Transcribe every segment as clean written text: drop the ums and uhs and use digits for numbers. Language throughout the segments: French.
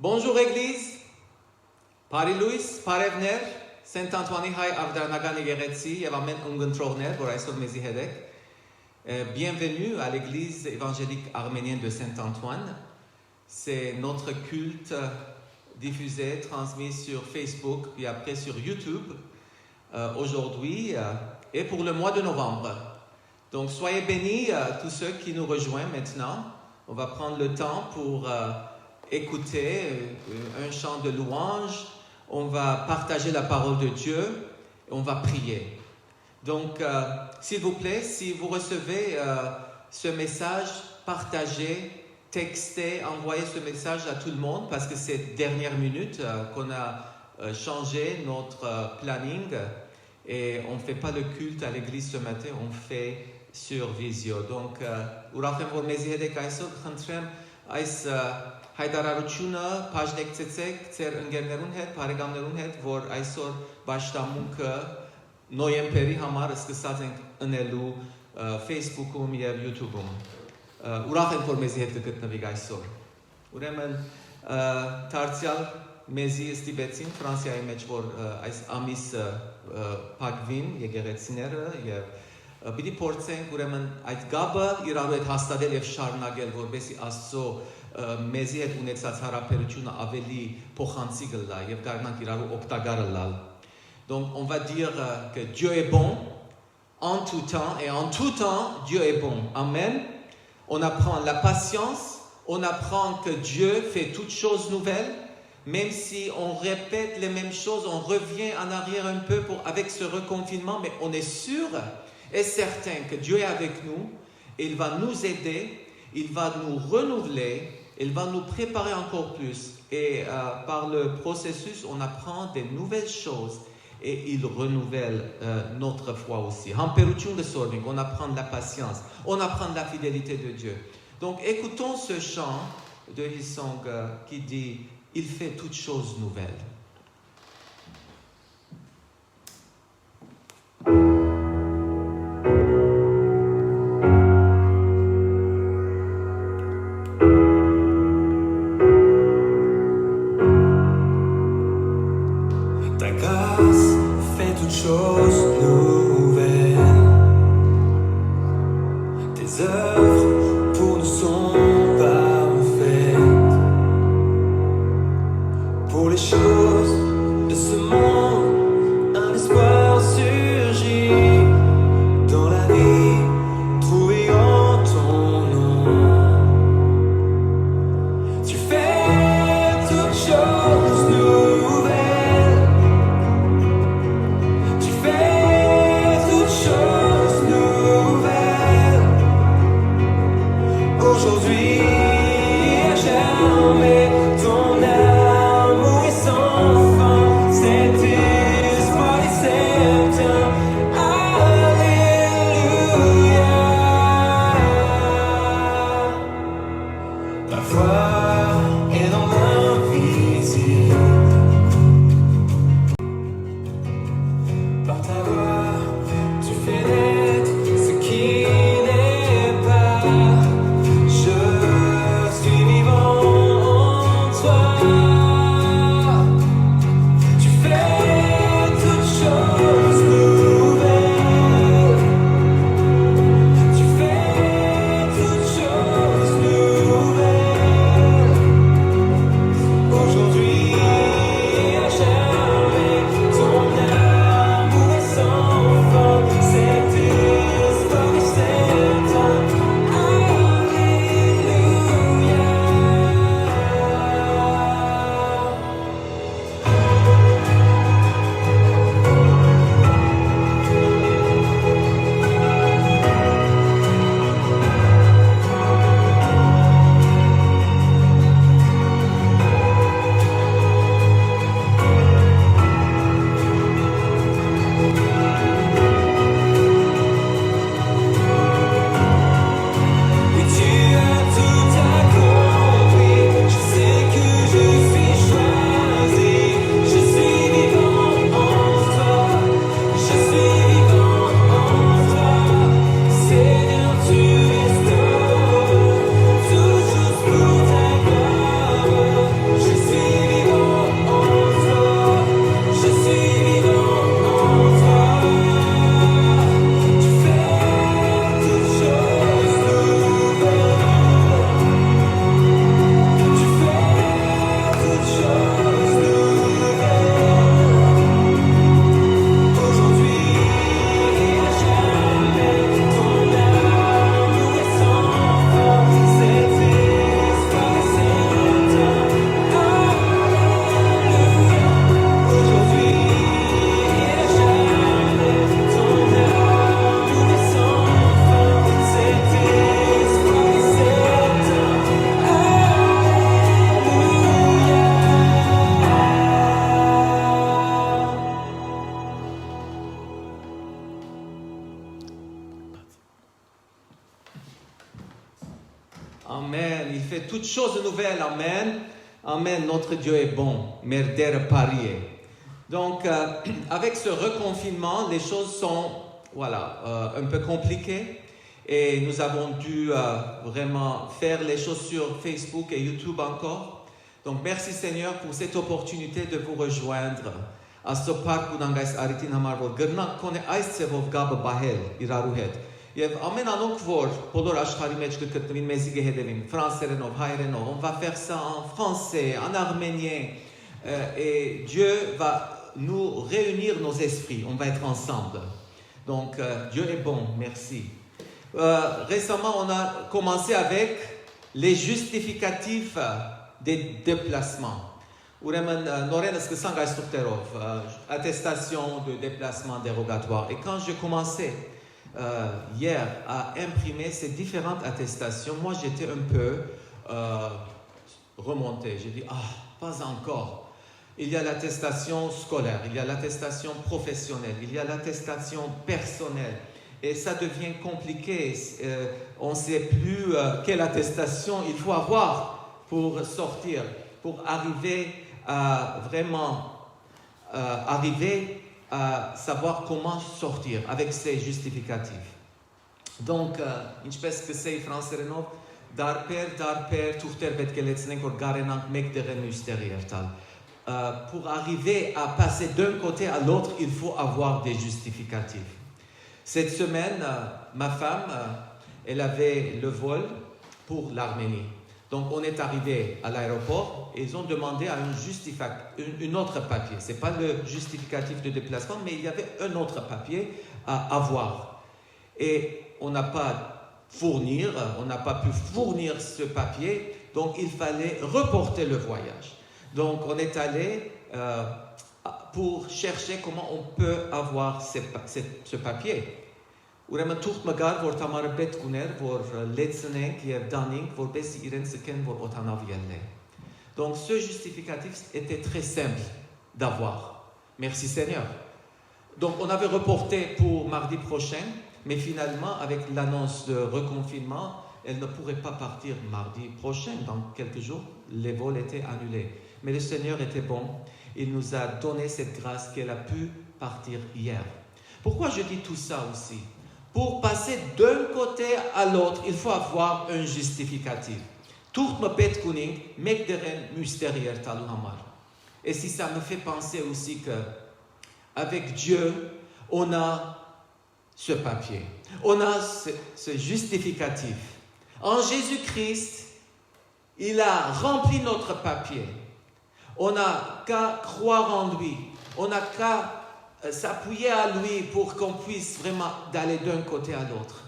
Bonjour Église, Pari Luis, Parevner, Saint-Antoine Hai Avdarnagan Egeretsi, Evamen Ungentrohner, Boraisor Mezihedek. Bienvenue à l'Église évangélique arménienne de Saint-Antoine. C'est notre culte diffusé, transmis sur Facebook, puis après sur YouTube, aujourd'hui et pour le mois de novembre. Donc soyez bénis tous ceux qui nous rejoignent maintenant. On va prendre le temps pour écouter un chant de louange. On va partager la parole de Dieu et on va prier. Donc, s'il vous plaît, si vous recevez ce message, partagez, textez, envoyez ce message à tout le monde parce que c'est dernière minute qu'on a changé notre planning et on ne fait pas le culte à l'église ce matin, on fait sur visio. Donc, ուրախ եմ որ մեզի հետ եք այսօր, խնդրեմ այս հայտարարությունը բաժնեկցեցեք ձեր ընկերներուն հետ, բարեկամներուն հետ, որ այսօր պաշտամունքը նոյեմբերի համար սկսած ենք ընելու Facebook-ում եւ YouTube-ում։ Ուրախ եմ որ մեզի հետ կգտնվեք այսօր։ Ուրեմն դարձյալ մեզի ստիպեցին Ֆրանսիայի մեջ որ այս ամիսը փակվին եկեղեցիները եւ պիտի փորձենք ուրեմն այդ գաբը իրարու հետ հաստատել եւ շարունակել որովհետեւ Աստծո մեզի հետ ունեցած հարաբերությունը ավելի փոխանցի գլա եւ կարողանանք իրարու օգտակար լալ։ Donc on va dire que Dieu est bon en tout temps et en tout temps Dieu est bon. Amen. On apprend la patience, on apprend que Dieu fait toutes choses nouvelles. Même si on répète les mêmes choses, on revient en arrière un peu avec ce reconfinement, mais on est sûr et certain que Dieu est avec nous, il va nous aider, il va nous renouveler, il va nous préparer encore plus. Et par le processus, on apprend des nouvelles choses et il renouvelle notre foi aussi. On apprend de la patience, on apprend de la fidélité de Dieu. Donc écoutons ce chant de Hillsong qui dit « Il fait toutes choses nouvelles ». Amen. Il fait toutes choses nouvelles. Amen. Amen. Notre Dieu est bon. Merder parier. Donc, avec ce reconfinement, les choses sont, un peu compliquées. Et nous avons dû vraiment faire les choses sur Facebook et YouTube encore. Donc, merci Seigneur pour cette opportunité de vous rejoindre. Աստոփակ ունանգայս արիտին համար որ գրնանք կոնե այս ծևով գաբը բահել իրարու հետ եւ ամեն անոնք որ բոլոր աշխարհի մեջ կգտնվին մեզի կհետևին ֆրանսերենով հայերենով on va faire ça en français en arménien et Dieu va nous réunir nos esprits on va être ensemble donc Dieu est bon merci récemment on a commencé avec les justificatifs des déplacements Ուրեմն նորեն սկսանք այս թուղթերով attestation de déplacement dérogatoire et quand je commençais hier à imprimer ces différentes attestations moi j'étais un peu remonté j'ai dit pas encore il y a l'attestation scolaire il y a l'attestation professionnelle il y a l'attestation personnelle et ça devient compliqué on ne sait plus quelle attestation il faut avoir pour sortir pour arriver à vraiment arriver à savoir comment sortir avec ces justificatifs. Donc, ինչպես կսեի ֆրանսերենով, դարբեր թուղթեր պետք է լեցնենք, որ գարենանք մեկ տեղեն մյուս տեղի երթալ. Pour arriver à passer d'un côté à l'autre, il faut avoir des justificatifs. Cette semaine, ma femme, elle avait le vol pour l'Arménie. Donc, on est arrivé à l'aéroport et ils ont demandé à une autre papier. Ce n'est pas le justificatif de déplacement, mais il y avait un autre papier à avoir. Et on n'a pas pu fournir ce papier, donc il fallait reporter le voyage. Donc, on est allé pour chercher comment on peut avoir ce papier. Ուրեմն թուղթ մգար, որ թամարը պետք ուներ, որ լեցնենք և դանենք, որպեսզի իրեն սկեն, որ օդանավ ելնե. Donc, ce justificatif était très simple d'avoir. Merci Seigneur. Donc, on avait reporté pour mardi prochain, mais finalement, avec l'annonce de reconfinement, elle ne pourrait pas partir mardi prochain. Dans quelques jours, les vols étaient annulés. Mais le Seigneur était bon. Il nous a donné cette grâce qu'elle a pu partir hier. Pourquoi je dis tout ça aussi? Pour passer d'un côté à l'autre, il faut avoir un justificatif. Et si ça me fait penser aussi qu'avec Dieu, on a ce papier, on a ce justificatif. En Jésus-Christ, il a rempli notre papier. On n'a qu'à croire en lui, on n'a qu'à s'appuyer à lui pour qu'on puisse vraiment d'aller d'un côté à l'autre.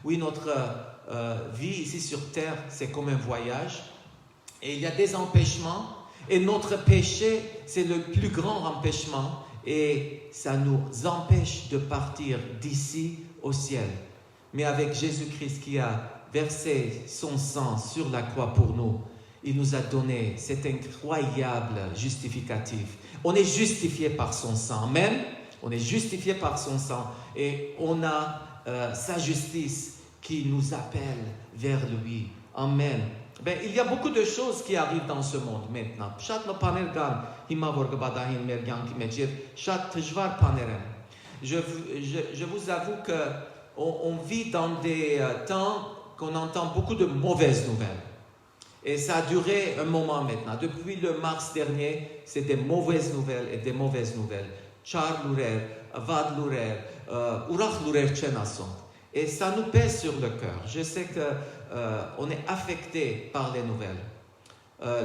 Oui, notre vie ici sur terre, c'est comme un voyage. Et il y a des empêchements. Et notre péché, c'est le plus grand empêchement. Et ça nous empêche de partir d'ici au ciel. Mais avec Jésus-Christ qui a versé son sang sur la croix pour nous, il nous a donné cet incroyable justificatif. On est justifié par son sang. Amen. On est justifié par son sang et on a sa justice qui nous appelle vers lui. Amen. Il y a beaucoup de choses qui arrivent dans ce monde maintenant. Je vous avoue qu'on vit dans des temps qu'on entend beaucoup de mauvaises nouvelles. Et ça a duré un moment maintenant. Depuis le mars dernier, c'est des mauvaises nouvelles et des mauvaises nouvelles. Char lurer, vad lurer, urach lurer chen asson. Et ça nous pèse sur le cœur. Je sais qu'on est affecté par les nouvelles.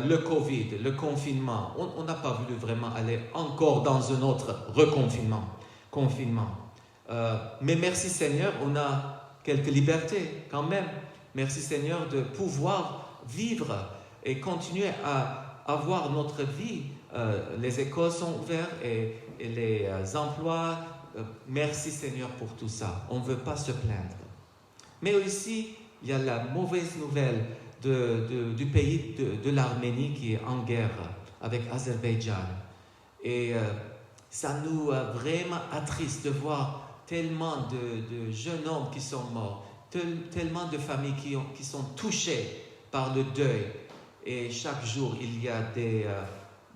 Le Covid, le confinement, on n'a pas voulu vraiment aller encore dans un autre reconfinement. Mais merci Seigneur, on a quelques libertés quand même. Merci Seigneur de pouvoir vivre et continuer à avoir notre vie. Les écoles sont ouvertes et les emplois. Merci Seigneur pour tout ça. On ne veut pas se plaindre. Mais aussi, il y a la mauvaise nouvelle du pays de l'Arménie qui est en guerre avec Azerbaïdjan. Et ça nous vraiment attriste de voir tellement de jeunes hommes qui sont morts, tellement de familles qui sont touchées par le deuil. Et chaque jour, il y a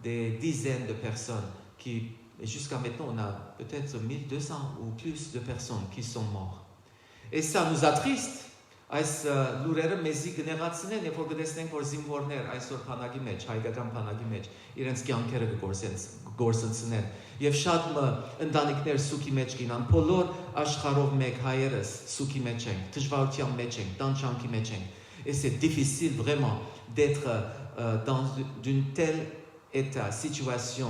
des dizaines de personnes qui, jusqu'à maintenant, on a peut-être 1200 ou plus de personnes qui sont mortes. Et ça nous attriste. Այս լուրերը մեզի գնեղացին են, երբ որ գտեսնենք, որ զինվորներ այսօր փանագի մեջ, հայկական փանագի մեջ, իրենց կյանքերը գործընծնեն։ Եվ շատ ընտանիքներ սուքի մեջ գինան, բոլոր աշխարհով մեկ հայերս սուքի մեջ ենք, դժվարության մեջ ենք, տանջանքի մեջ ենք։ Et c'est difficile vraiment d'être dans d'une telle état, situation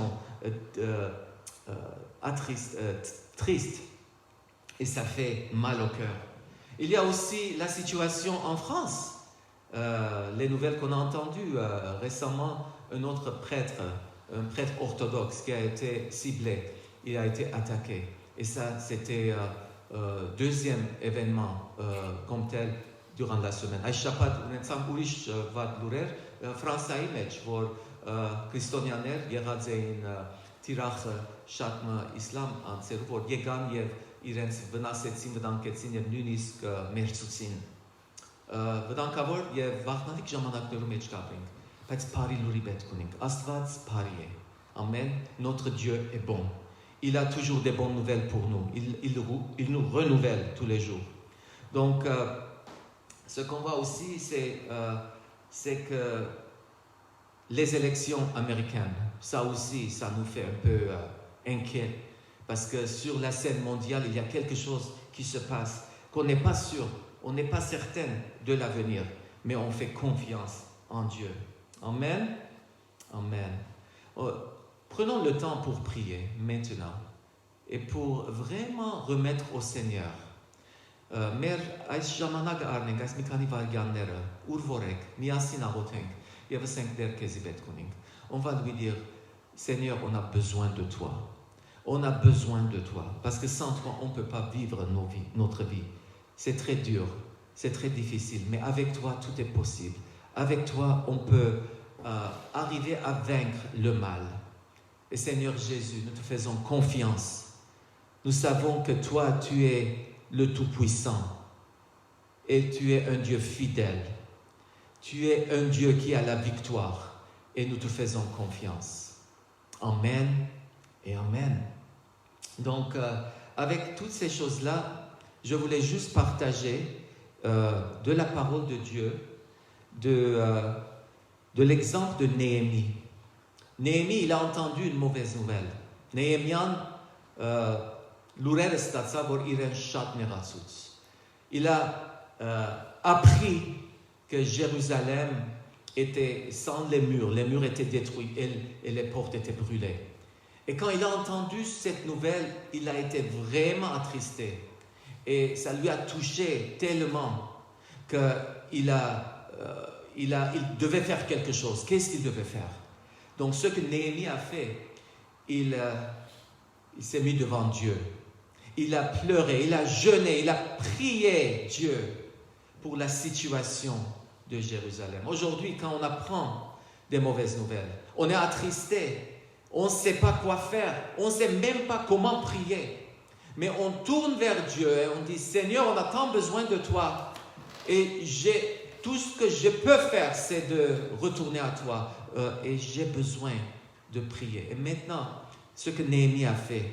triste. Et ça fait mal au cœur. Il y a aussi la situation en France. Les nouvelles qu'on a entendues récemment, un autre prêtre, un prêtre orthodoxe qui a été ciblé, il a été attaqué. Et ça, c'était deuxième événement comme tel durant la semaine. Այս շաբաթ ունեցանք ուրիշ վատ լուրեր Ֆրանսիայի մեջ, որ քրիստոնյաներ եղած էին թիրախը շատ իսլամ անձերով, որ եկան եւ իրենց վնասեցին, վտանգեցին եւ նույնիսկ մերձեցին։ Վտանգավոր եւ վախնալիք ժամանակներում մեջ կապրենք, բայց բարի լուրի պետք ունենք։ Աստված բարի է։ Amen. Notre Dieu est bon. Il a toujours des bonnes nouvelles pour nous. Il nous renouvelle tous les jours. Donc, ce qu'on voit aussi, c'est que les élections américaines, ça aussi, ça nous fait un peu inquiets. Parce que sur la scène mondiale, il y a quelque chose qui se passe, qu'on n'est pas sûr, on n'est pas certain de l'avenir, mais on fait confiance en Dieu. Amen. Amen. Prenons le temps pour prier maintenant et pour vraiment remettre au Seigneur. Մեր այս ժամանակը առնենք, այս մի քանի վայրկյանները, ուր որեք, միասին աղոթենք եւ ասենք դեր քեզի պետք ունենք. On va lui dire, Seigneur, on a besoin de toi. On a besoin de toi, parce que sans toi, on ne peut pas vivre notre vie. C'est très dur, c'est très difficile, mais avec toi, tout est possible. Avec toi, on peut arriver à vaincre le mal. Et Seigneur Jésus, nous te faisons confiance. Nous savons que toi, tu es le Tout-Puissant et tu es un Dieu fidèle. Tu es un Dieu qui a la victoire et nous te faisons confiance. Amen et Amen. Donc, avec toutes ces choses-là, je voulais juste partager de la parole de Dieu, de l'exemple de Néhémie. Néhémie, il a entendu une mauvaise nouvelle. Néhémian, l'urère stатsa, որ իրեն շատ նեղացուց. Il a appris que Jérusalem était sans les murs étaient détruits et les portes étaient brûlées. Et quand il a entendu cette nouvelle, il a été vraiment attristé. Et ça lui a touché tellement qu'il devait faire quelque chose. Qu'est-ce qu'il devait faire? Donc ce que Néhémie a fait, il s'est mis devant Dieu. Il a pleuré, il a jeûné, il a prié Dieu pour la situation de Jérusalem. Aujourd'hui, quand on apprend des mauvaises nouvelles, on est attristé. On ne sait pas quoi faire, on ne sait même pas comment prier. Mais on tourne vers Dieu et on dit, Seigneur, on a tant besoin de toi. Et tout ce que je peux faire, c'est de retourner à toi. Et j'ai besoin de prier. Et maintenant, ce que Néhémie a fait,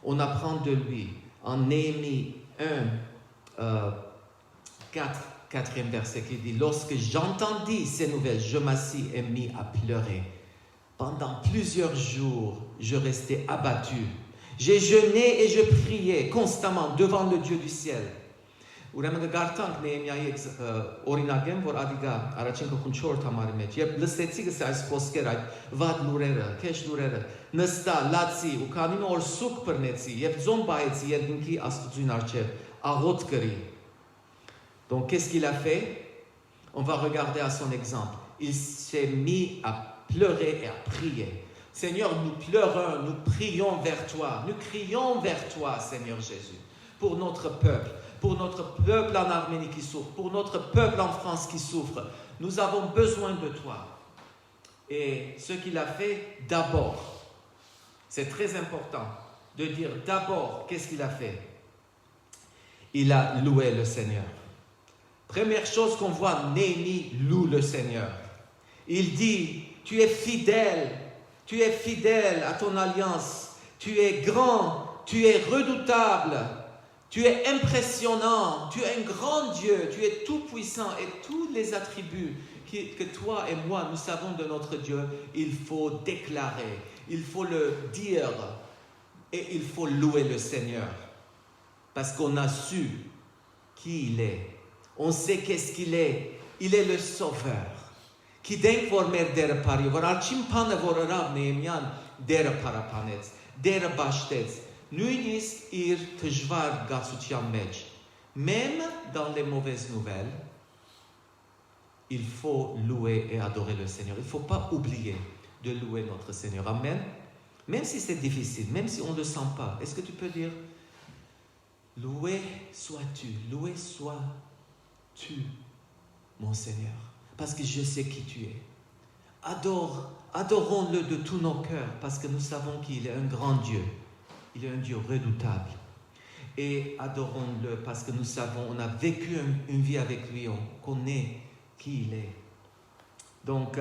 on apprend de lui en Néhémie 1, 4e verset qui dit, lorsque j'entendis ces nouvelles, je m'assis et mis à pleurer. Pendant plusieurs jours, je restais abattu. J'ai jeûné et je priais constamment devant le Dieu du ciel. Ուրեմն գարտանք Նեհեմիայի օրինակեմ, որ ադիգա առաջին գլխուն 4 համարի մեջ, եւ լսեցի գս այս խոսքեր, այդ վատ լուրերը, քեշ լուրերը, նստա, լացի ու քանի օր սուկ բռնեցի եւ ձոն բայեցի երկինքի աստծուն արչեւ, աղոտ կրի. Donc qu'est-ce qu'il a fait? On va regarder à son exemple. Il s'est mis à pleurer et à prier. Seigneur, nous pleurons, nous prions vers toi, nous crions vers toi, Seigneur Jésus, pour notre peuple en Arménie qui souffre, pour notre peuple en France qui souffre. Nous avons besoin de toi. Et ce qu'il a fait d'abord, c'est très important de dire d'abord, qu'est-ce qu'il a fait? Il a loué le Seigneur. Première chose qu'on voit, Néhémie loue le Seigneur. Il dit, tu es fidèle à ton alliance, tu es grand, tu es redoutable, tu es impressionnant, tu es un grand Dieu, tu es tout puissant et tous les attributs que toi et moi nous savons de notre Dieu, il faut déclarer, il faut le dire et il faut louer le Seigneur parce qu'on a su qui il est. On sait qu'est-ce qu'il est. Il est le Sauveur. Qui denk vormer dere pari. Vor archim pane vorarav Nehemian dere parapanets. Dere bashtets. Nuinis ir tejvar gatsutiam mej. Même dans les mauvaises nouvelles, il faut louer et adorer le Seigneur. Il ne faut pas oublier de louer notre Seigneur. Amen. Même si c'est difficile, même si on ne le sent pas, est-ce que tu peux dire loué sois-tu, loué sois-tu, mon Seigneur, parce que je sais qui tu es. Adorons-le de tous nos cœurs, parce que nous savons qu'il est un grand Dieu. Il est un Dieu redoutable. Et adorons-le parce que nous savons, on a vécu une vie avec lui, on connaît qui il est. Donc,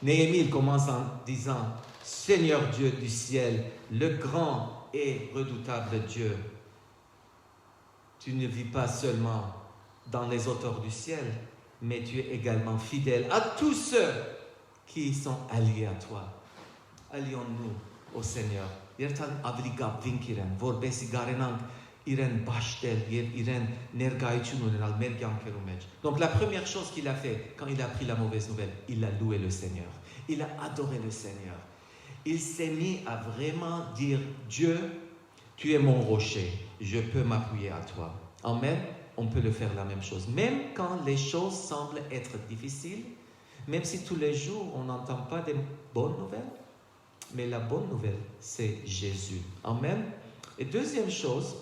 Néhémie il commence en disant, Seigneur Dieu du ciel, le grand et redoutable Dieu, tu ne vis pas seulement dans les hauteurs du ciel, mais tu es également fidèle à tous ceux qui sont alliés à toi. Allions-nous au Seigneur. Donc la première chose qu'il a fait quand il a appris la mauvaise nouvelle, il a loué le Seigneur. Il a adoré le Seigneur. Il s'est mis à vraiment dire, Dieu, tu es mon rocher, je peux m'appuyer à toi. Amen. On peut le faire la même chose. Même quand les choses semblent être difficiles, même si tous les jours on n'entend pas des bonnes nouvelles, mais la bonne nouvelle, c'est Jésus. Amen. Et deuxième chose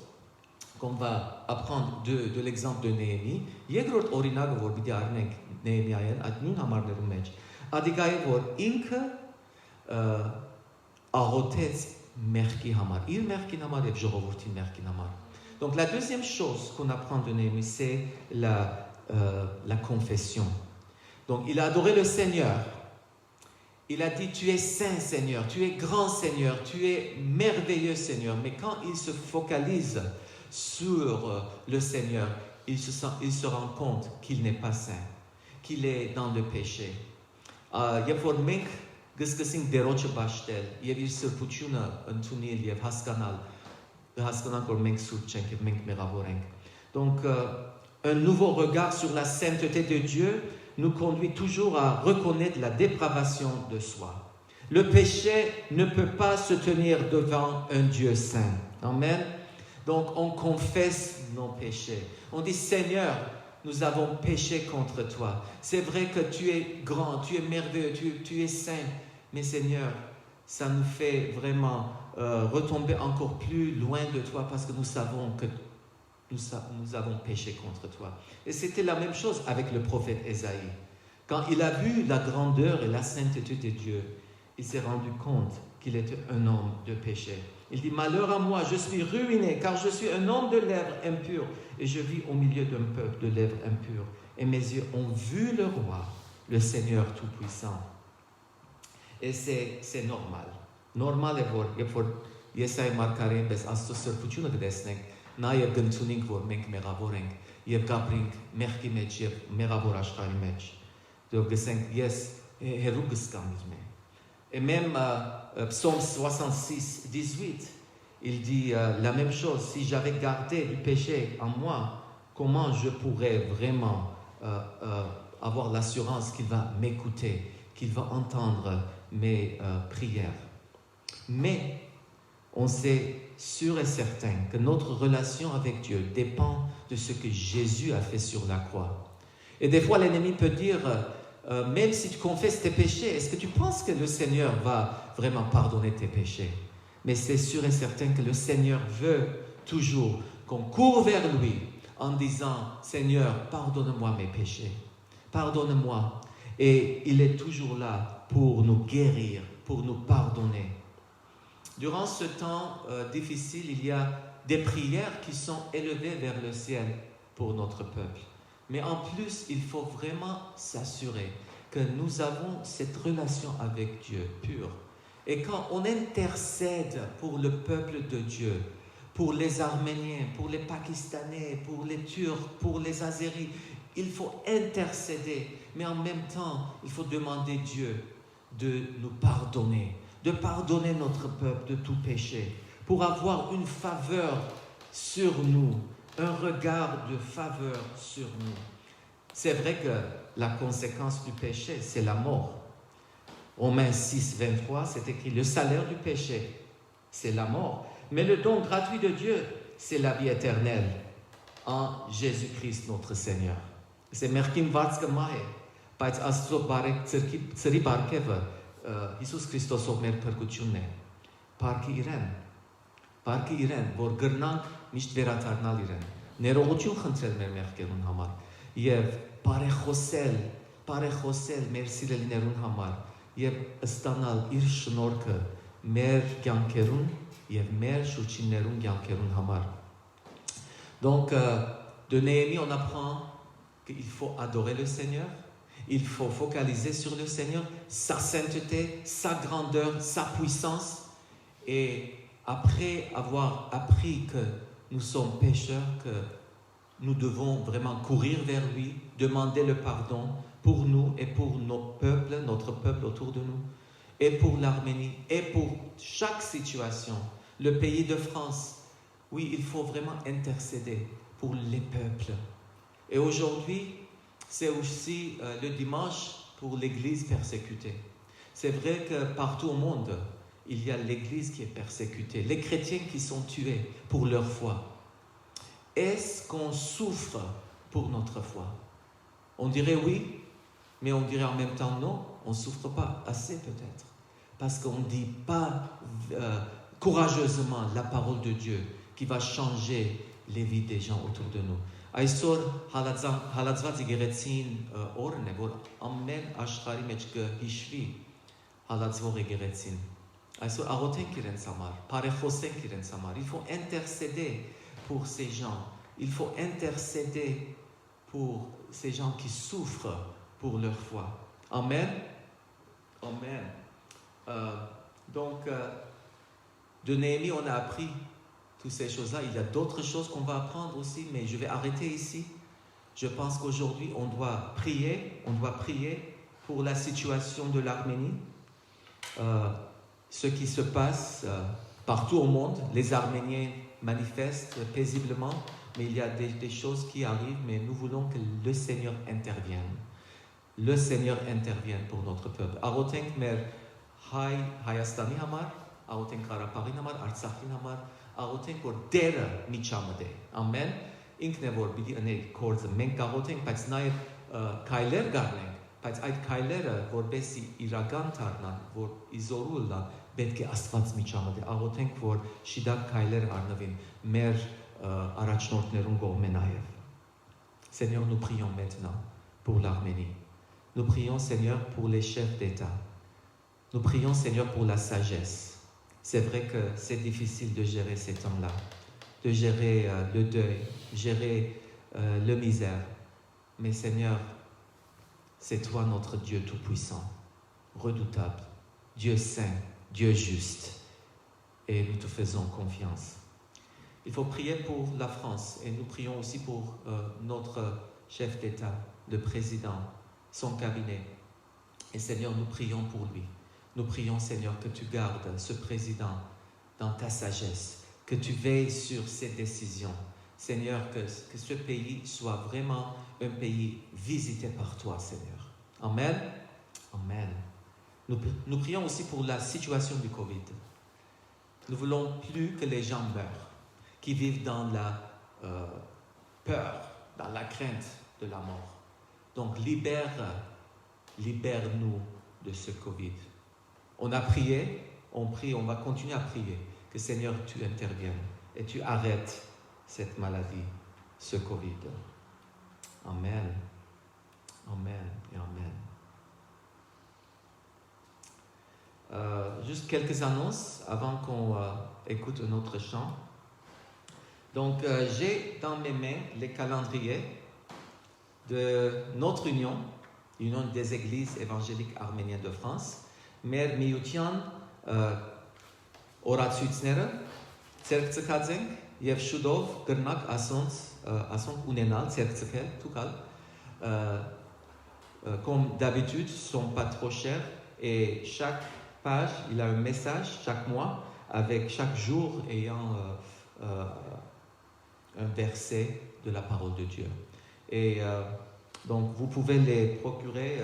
qu'on va apprendre de l'exemple de Néhémie, Yegrot Orinag vor bidi arnենք Néhémիային այդ նույն համարներում մեջ, Ադիգայի որ ինքը աղոթեց մեղքի համար, իր մեղքին համար եւ ժողովրդի մեղքին համար. Donc la deuxième chose qu'on apprend de Néhémie, c'est la confession. Donc il a adoré le Seigneur. Il a dit, tu es saint Seigneur, tu es grand Seigneur, tu es merveilleux Seigneur. Mais quand il se focalise sur le Seigneur, il se rend compte qu'il n'est pas saint, qu'il est dans le péché. Երբ որ մենք գսկսենք դերոջը բաշտել եւ իր սրբությունը ընդունել եւ հասկանանք որ մենք սուրբ չենք եւ մենք մեղավոր ենք. Donc un nouveau regard sur la sainteté de Dieu nous conduit toujours à reconnaître la dépravation de soi. Le péché ne peut pas se tenir devant un Dieu saint. Amen. Donc on confesse nos péchés. On dit Seigneur, nous avons péché contre toi. C'est vrai que tu es grand, tu es merveilleux, tu es saint. Mais Seigneur, ça nous fait vraiment retomber encore plus loin de toi parce que nous savons que nous avons péché contre toi. Et c'était la même chose avec le prophète Ésaïe. Quand il a vu la grandeur et la sainteté de Dieu, il s'est rendu compte qu'il était un homme de péché. Il dit, malheur à moi, je suis ruiné, car je suis un homme de lèvres impures, et je vis au milieu d'un peuple de lèvres impures. Et mes yeux ont vu le roi, le Seigneur Tout-Puissant. Et c'est normal. Normal est որ երբ որ Եսայի մարգարեին պես Աստծո սրբությունը կտեսնենք, նաև գնցունենք որ մենք մեղավոր ենք եւ գաբրինք մեղքի մեջ եւ մեղավոր աշխարհի մեջ։ Donc գսենք ես հերու գսկամ իր մե։ Et même Psaume 66, 18, il dit la même chose. Si j'avais gardé du péché en moi, comment je pourrais vraiment avoir l'assurance qu'il va m'écouter, qu'il va entendre mes prières. Mais on sait sûr et certain que notre relation avec Dieu dépend de ce que Jésus a fait sur la croix. Et des fois, l'ennemi peut dire, même si tu confesses tes péchés, est-ce que tu penses que le Seigneur va vraiment pardonner tes péchés? Mais c'est sûr et certain que le Seigneur veut toujours qu'on court vers lui en disant, Seigneur, pardonne-moi mes péchés, pardonne-moi. Et il est toujours là pour nous guérir, pour nous pardonner. Durant ce temps difficile, il y a des prières qui sont élevées vers le ciel pour notre peuple. Mais en plus, il faut vraiment s'assurer que nous avons cette relation avec Dieu pure. Et quand on intercède pour le peuple de Dieu, pour les Arméniens, pour les Pakistanais, pour les Turcs, pour les Azéris, il faut intercéder. Mais en même temps, il faut demander Dieu de nous pardonner, de pardonner notre peuple de tout péché, pour avoir une faveur sur nous, un regard de faveur sur nous. C'est vrai que la conséquence du péché, c'est la mort. Romains 6, 23, c'est écrit, le salaire du péché, c'est la mort. Mais le don gratuit de Dieu, c'est la vie éternelle en Jésus-Christ notre Seigneur. C'est Merkim Vatskamahe, բայց Աստծո ծրի բարգևը Հիսուս Քրիստոսով մեր փրկությունն է։ Փառքի իրեն, որ գրնանք միշտ վերադառնալ իրեն։ Ներողություն խնդրել մեր մեղքերուն համար եւ բարեխոսել մեր սիրելիներուն համար եւ ստանալ իր շնորհքը մեր կյանքերուն եւ մեր շուրջիններուն կյանքերուն համար։ Donc de Néhémie on apprend qu'il faut adorer le Seigneur. Il faut focaliser sur le Seigneur, sa sainteté, sa grandeur, sa puissance. Et après avoir appris que nous sommes pécheurs, que nous devons vraiment courir vers lui, demander le pardon pour nous et pour notre peuple autour de nous, et pour l'Arménie, et pour chaque situation, le pays de France. Oui, il faut vraiment intercéder pour les peuples. Et aujourd'hui, c'est aussi le dimanche pour l'Église persécutée. C'est vrai que partout au monde, il y a l'Église qui est persécutée, les chrétiens qui sont tués pour leur foi. Est-ce qu'on souffre pour notre foi? On dirait oui, mais on dirait en même temps non, on ne souffre pas assez peut-être, parce qu'on ne dit pas courageusement la parole de Dieu qui va changer les vies des gens autour de nous. Այսօր հալածված եկեղեցին օրն է, որ ամեն աշխարհի մեջ կհիշվի հալածվող եկեղեցին։ Այսօր աղոթենք իրենց համար, բարեխոսենք իրենց համար։ Il faut intercéder pour ces gens. Il faut intercéder pour ces gens qui souffrent pour leur foi. Amen. Amen. Donc, de Néhémie, on a appris toutes ces choses-là. Il y a d'autres choses qu'on va apprendre aussi, mais je vais arrêter ici. Je pense qu'aujourd'hui, on doit prier pour la situation de l'Arménie, ce qui se passe partout au monde. Les Arméniens manifestent paisiblement, mais il y a des choses qui arrivent, mais nous voulons que le Seigneur intervienne. Le Seigneur intervienne pour notre peuple. Աղոթենք մեր Հայաստանի համար, աղոթենք Ղարաբաղի համար, Արցախի համար, աղոթենք որ Տերը միջամտե։ Ամեն։ Ինքն է որ պիտի ընե կորձը։ Մենք կաղոթենք, բայց նաև քայլեր գարնենք, բայց այդ քայլերը որպեսզի իրական դառնան, որ իզորու լան, պետք է Աստված միջամտե։ Աղոթենք որ շիդակ քայլեր առնվին մեր առաջնորդներուն կողմէ նաև։ Seigneur, nous prions maintenant pour l'Arménie. Nous prions, Seigneur, pour les chefs d'État. Nous prions, Seigneur, pour la sagesse. C'est vrai que c'est difficile de gérer ces temps-là, de gérer le deuil, gérer le misère. Mais Seigneur, c'est toi notre Dieu tout-puissant, redoutable, Dieu saint, Dieu juste. Et nous te faisons confiance. Il faut prier pour la France et nous prions aussi pour notre chef d'État, le président, son cabinet. Et Seigneur, nous prions pour lui. Nous prions, Seigneur, que tu gardes ce président dans ta sagesse, que tu veilles sur ses décisions. Seigneur, que ce pays soit vraiment un pays visité par toi, Seigneur. Amen. Amen. Nous prions aussi pour la situation du Covid. Nous ne voulons plus que les gens meurent, qui vivent dans la peur, dans la crainte de la mort. Donc, libère-nous de ce Covid. On a prié, on prie, on va continuer à prier. Que Seigneur, tu interviennes et tu arrêtes cette maladie, ce Covid. Amen. Amen et amen. Juste quelques annonces avant qu'on écoute un autre chant. Donc, j'ai dans mes mains les calendriers de notre union, l'Union des Églises évangéliques arméniennes de France, մեր միության օրացույցները ցերկցկած ենք եւ շուտով կրնակ ասոնք ունենալ ցերկցկել թուկալ comme d'habitude sont pas trop chers et chaque page il a un message chaque mois avec chaque jour ayant un verset de la parole de Dieu et donc vous pouvez les procurer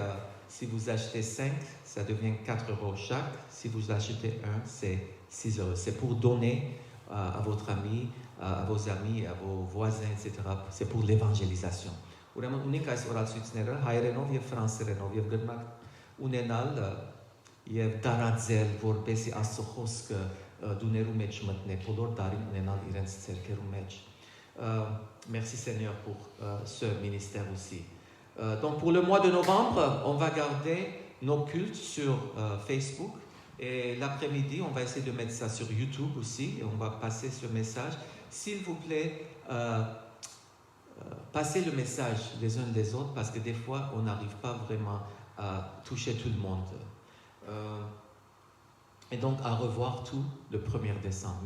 si vous achetez 5 ça devient 4 € chaque. Si vous achetez un, c'est 6 €. C'est pour donner à votre ami, à vos amis, à vos voisins, etc. C'est pour l'évangélisation. Ուրեմն ունենք այս օրացույցները հայերենով եւ ֆրանսերենով եւ գրնակ ունենալ եւ դարաձել որպեսի Աստծո խոսքը դուներու մեջ մտնե բոլոր դարին ունենալ իրենց ցերկերու մեջ. Merci Seigneur pour ce ministère aussi. Donc pour le mois de novembre, on va garder nos cultes sur Facebook et l'après-midi, on va essayer de mettre ça sur YouTube aussi et on va passer ce message. S'il vous plaît, passez le message les uns des autres parce que des fois, on n'arrive pas vraiment à toucher tout le monde. Et donc, à revoir tout le 1er décembre.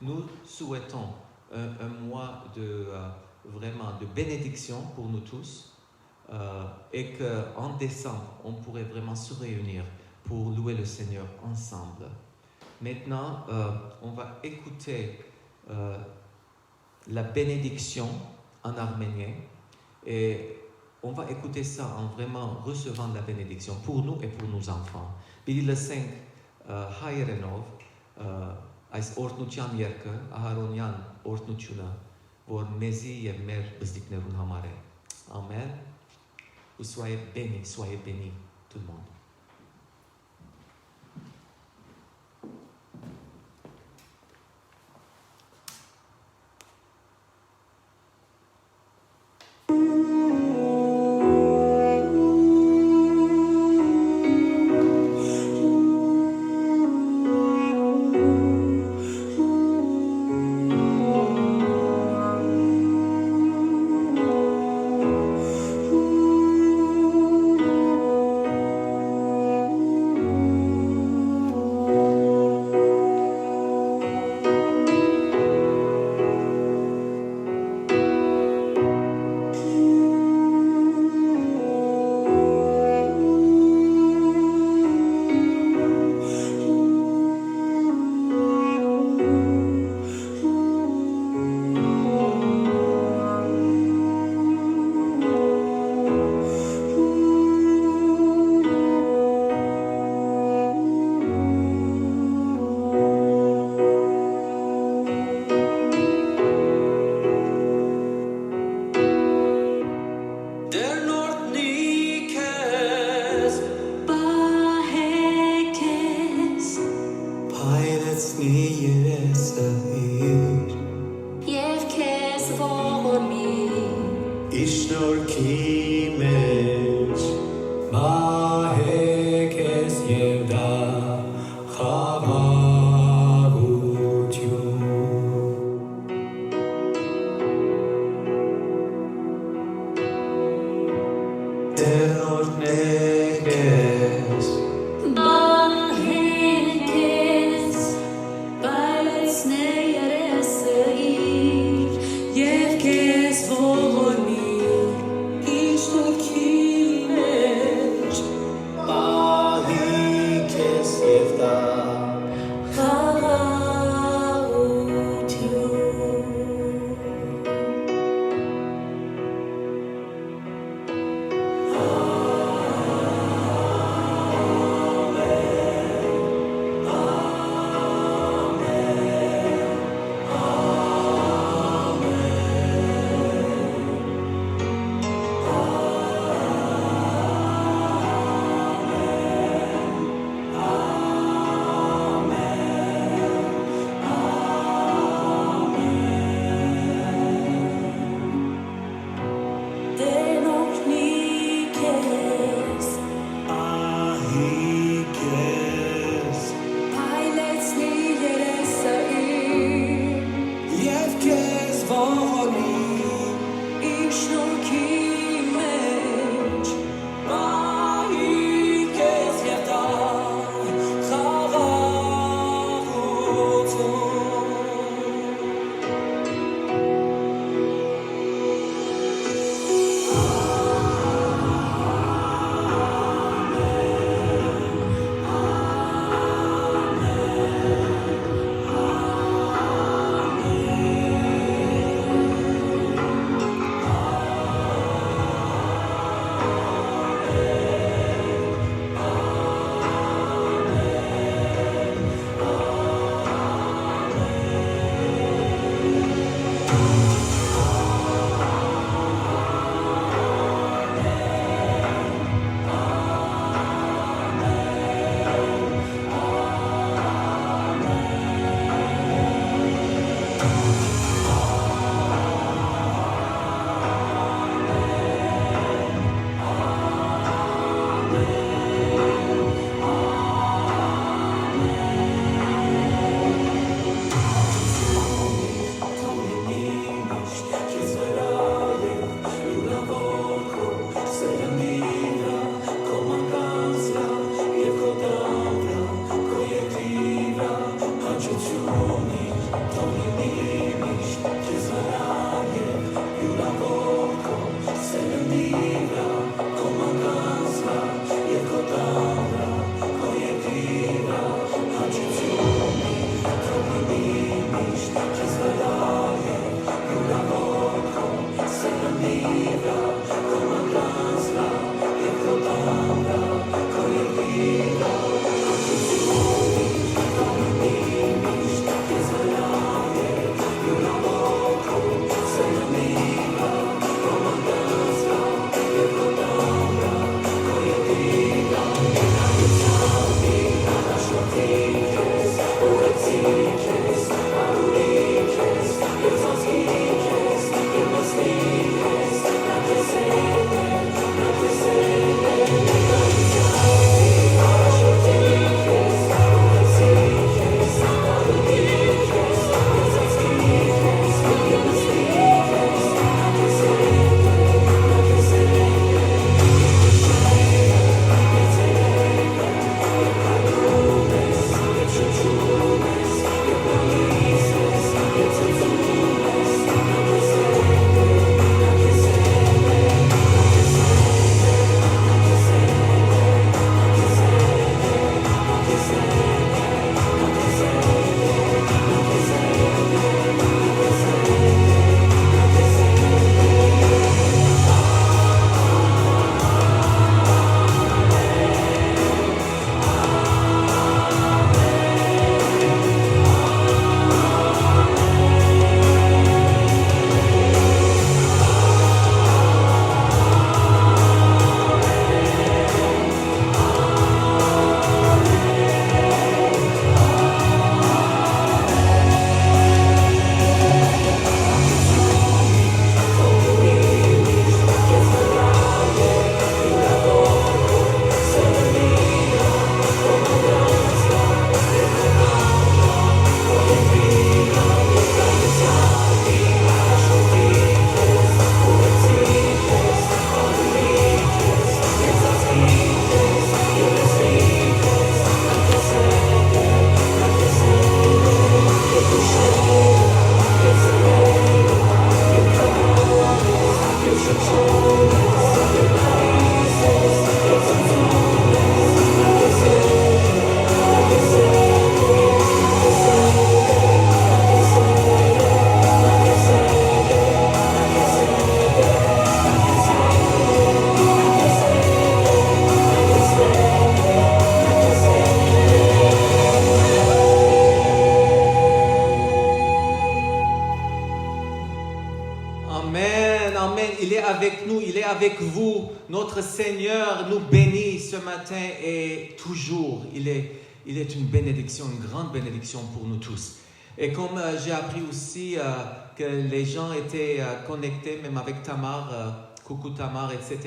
Nous souhaitons un mois de vraiment de bénédiction pour nous tous et qu'en décembre, on pourrait vraiment se réunir pour louer le Seigneur ensemble. Maintenant, on va écouter la bénédiction en arménien et on va écouter ça en vraiment recevant la bénédiction pour nous et pour nos enfants. Բիդի լսենք հայերենով այս օրհնության երգը, Ահարոնյան օրհնությունը, որ մեզի եւ մեր բզդիկներուն համար է. Amen. Vous soyez bénis tout le monde. Amen, amen. Il est avec nous, il est avec vous. Notre Seigneur nous bénit ce matin et toujours. Il est une bénédiction, une grande bénédiction pour nous tous. Et comme j'ai appris aussi que les gens étaient connectés, même avec Tamar, coucou Tamar, etc.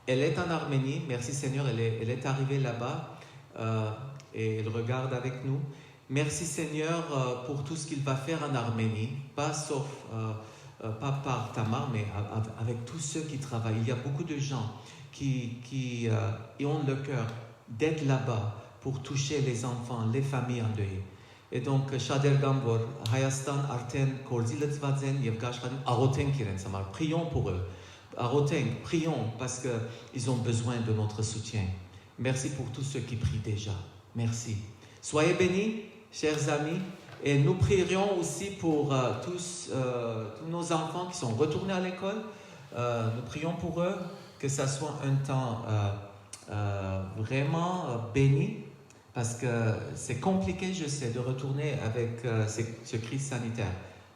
Elle est en Arménie, merci Seigneur, elle est arrivée là-bas et elle regarde avec nous. Merci Seigneur pour tout ce qu'il va faire en Arménie, pas par Tamar, mais avec tous ceux qui travaillent. Il y a beaucoup de gens qui ont le cœur d'être là-bas pour toucher les enfants, les familles endeuillées. Et donc, Shader Gambor, Hayastan, Arten, Korziletsvadzen, Yevgashkan, Aroten Kiren Samar. Prions pour eux. Aroten, prions parce qu'ils ont besoin de notre soutien. Merci pour tous ceux qui prient déjà. Merci. Soyez bénis, chers amis. Et nous prierions aussi pour tous nos enfants qui sont retournés à l'école. Nous prions pour eux, que ça soit un temps vraiment béni, parce que c'est compliqué, je sais, de retourner avec ce crise sanitaire.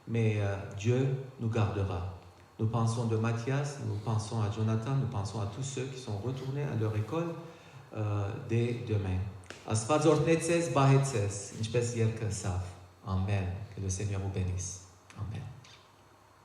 Mais Dieu nous gardera. Nous pensons de Mathias, nous pensons à Jonathan, nous pensons à tous ceux qui sont retournés à leur école dès demain. Amen. Que le Seigneur vous bénisse. Amen.